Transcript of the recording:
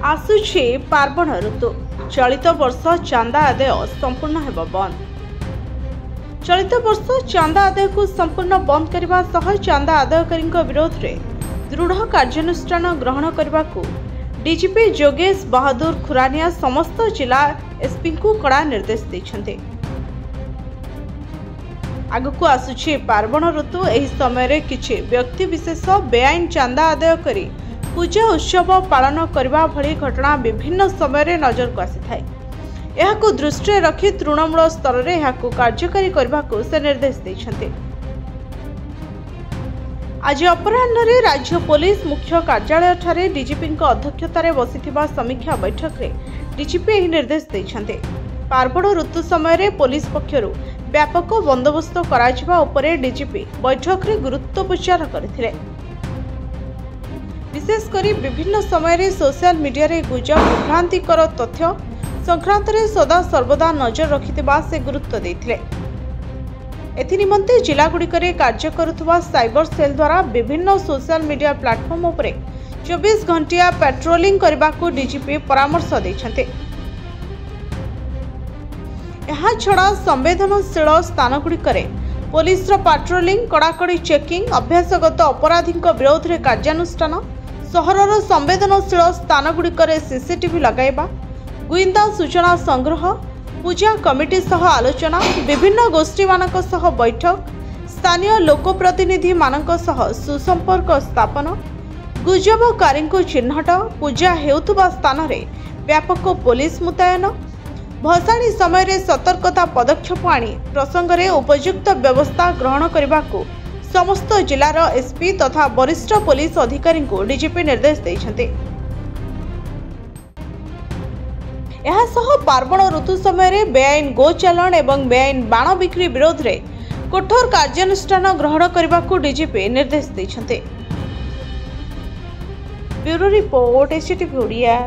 आसुछि पार्वण ऋतु चलित वर्ष चांदा आदाय संपूर्ण हेब बंद। चलित वर्ष चांदा आदाय को संपूर्ण बंद करने सह चांदा आदायकारी विरोध में दृढ़ कार्यानुष्ठान ग्रहण करने को डीजीपी जोगेश बहादुर खुरानिया समस्त जिला एसपी को कड़ा निर्देश देते। आगकू आसुछि पार्वण ऋतु एही समय रे किछि व्यक्ति विशेष बेआईन चांदा आदाय करी पूजा उत्सव पालन करने भली घटना विभिन्न समय नजर को आसी थाए। एहाकू दृष्टि रखी तृणमूल स्तर में एहाकू कार्यकारी करने को से निर्देश देते। आज अपराह्न राज्य पुलिस मुख्य कार्यालय ठारे डीजीपी अध्यक्षतार बसिथिबा समीक्षा बैठक रे डीजीपी एही निर्देश देते। पार्वण ऋतु समय पुलिस पक्षरु व्यापक बंदोबस्त कराजिबा उपरे डीजीपी बैठक रे गुरुत्व प्रचार करथिले। विशेषकर विभिन्न समय सोशल मीडिया रे गुजब विभ्रांतिकर तथ्य संक्रांत रे सदा सर्वदा नजर रखिथिबा से गुरुत्व देथिले। एथिनिमंते जिलागुड़िकरे कार्य करुथुबा साइबर सेल द्वारा विभिन्न सोशल मीडिया प्लाटफॉर्म उपरे 24 घंटिया पेट्रोलिंग करने को डीजीपी परामर्श देते। यह छड़ा संवेदनशील स्थानगुड़िकरे पुलिस पेट्रोलिंग कड़ाकड़ी चेकिंग अभ्यासगत अपराधी विरोध में कार्यानुष्ठान सहरर संवेदनशील स्थानगुड़िकरे सीसीटीवी लगाइबा गुइंदा सूचना संग्रह पूजा कमिटी सह आलोचना विभिन्न गोष्ठी मानक सह बैठक स्थानीय लोकप्रतिनिधि मानक सह सुसंपर्क स्थापन गुजबकारी चिन्हट पूजा हेउथुबा स्थान रे व्यापक पुलिस मुतयन भसाणी समय सतर्कता पदक्षेप आनी प्रसंग में उपयुक्त व्यवस्था ग्रहण करने को समस्त जिलार एसपी तथा वरिष्ठ पुलिस अधिकारी को डीजीपी निर्देश देते। पार्वण ऋतु समय बेआईन गोचालान एवं बेआईन बाण बिक्री विरोध में कठोर कार्यानुष्ठान ग्रहण करने को डीजीपी निर्देश देते। Bureau report STV Odia.